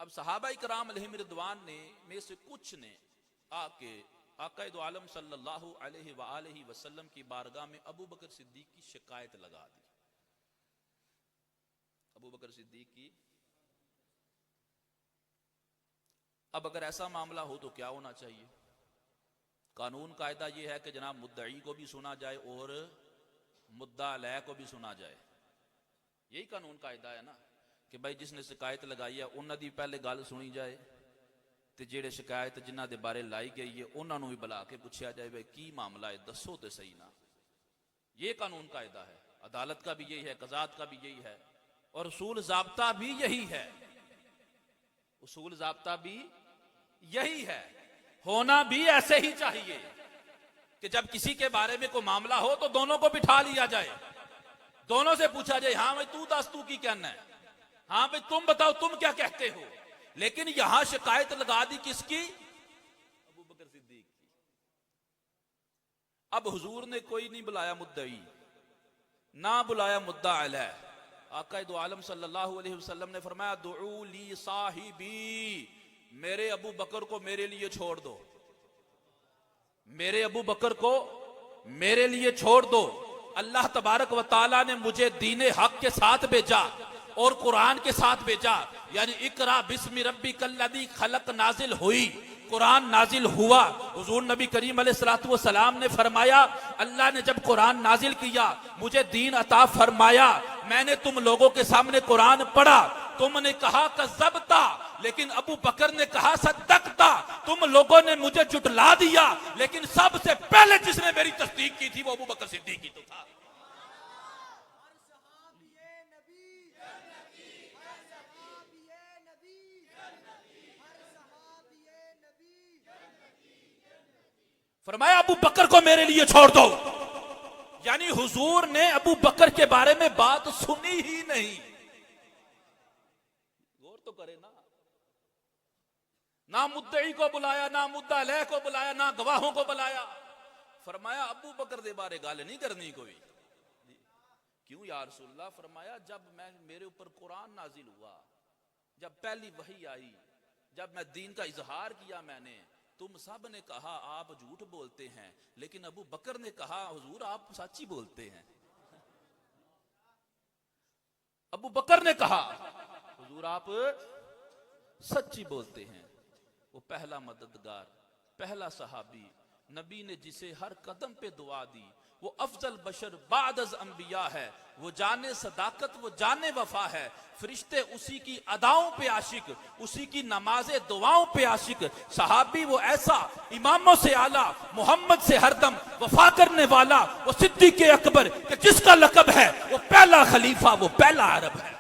اب صحابہ کرام علیہم رضوان میں سے کچھ نے آ کے آقا دو عالم صلی اللہ علیہ وآلہ وسلم کی بارگاہ میں ابو بکر صدیق کی شکایت لگا دی. ابو بکر صدیق کی. اب اگر ایسا معاملہ ہو تو کیا ہونا چاہیے؟ قانون قاعدہ یہ ہے کہ جناب مدعی کو بھی سنا جائے اور مدعا علیہ کو بھی سنا جائے. یہی قانون قاعدہ ہے نا کہ بھائی جس نے شکایت لگائی ہے انہاں دی پہلے گل سنی جائے تے جڑے شکایت جنہاں دے بارے لائی گئی ہے انہاں نوں بھی بلا کے پوچھا جائے بھائی کی معاملہ ہے دسو تے صحیح نا. یہ قانون قاعدہ ہے. عدالت کا بھی یہی ہے, قضات کا بھی یہی ہے, اور اصول ضابطہ بھی یہی ہے. اصول ضابطہ بھی یہی ہے. ہونا بھی ایسے ہی چاہیے کہ جب کسی کے بارے میں کوئی معاملہ ہو تو دونوں کو بٹھا لیا جائے, دونوں سے پوچھا جائے ہاں بھائی تو دس تو کی کہنا ہے, ہاں بھائی تم بتاؤ تم کیا کہتے ہو. لیکن یہاں شکایت لگا دی کس کی؟ ابو بکر صدیق کی. اب حضور نے کوئی نہیں بلایا مدعی, نہ بلایا مدعا علیہ. آقا دو عالم صلی اللہ علیہ وسلم نے فرمایا دعو لی صاحبی, میرے ابو بکر کو میرے لیے چھوڑ دو, میرے ابو بکر کو میرے لیے چھوڑ دو. اللہ تبارک و تعالیٰ نے مجھے دین حق کے ساتھ بھیجا اور قرآن کے ساتھ بھیجا, یعنی اقرا بسم ربک الذی خلق نازل ہوئی, قرآن نازل ہوا. حضور نبی کریم علیہ الصلوۃ والسلام نے فرمایا اللہ نے جب قرآن نازل کیا مجھے دین عطا فرمایا, میں نے تم لوگوں کے سامنے قرآن پڑھا, تم نے کہا کذبتا, لیکن ابو بکر نے کہا صدقتا. تم لوگوں نے مجھے جھٹلا دیا, لیکن سب سے پہلے جس نے میری تصدیق کی تھی وہ ابو بکر صدیق کی تو تھا. فرمایا ابو بکر کو میرے لیے چھوڑ دو, یعنی حضور نے ابو بکر کے بارے میں بات سنی ہی نہیں. غور تو کرے نا, نہ مدعی کو بلایا, نہ مدعا علیہ کو بلایا, نہ گواہوں کو بلایا. فرمایا ابو بکر دے بارے گل نہیں کرنی کوئی. کیوں یا رسول اللہ؟ فرمایا جب میرے اوپر قرآن نازل ہوا, جب پہلی وحی آئی, جب میں دین کا اظہار کیا میں نے, تم سب نے کہا آپ جھوٹ بولتے ہیں, لیکن ابو بکر نے کہا حضور آپ سچ ہی بولتے ہیں. ابو بکر نے کہا حضور آپ سچ ہی بولتے ہیں. وہ پہلا مددگار, پہلا صحابی, نبی نے جسے ہر قدم پہ دعا دی, وہ افضل بشر بعد از انبیاء ہے, وہ جانے صداقت, وہ جانے وفا ہے. فرشتے اسی کی اداؤں پہ عاشق, اسی کی نماز دعاؤں پہ عاشق. صحابی وہ ایسا اماموں سے اعلیٰ, محمد سے ہر دم وفا کرنے والا, وہ صدیق اکبر کہ جس کا لقب ہے وہ پہلا خلیفہ, وہ پہلا عرب ہے.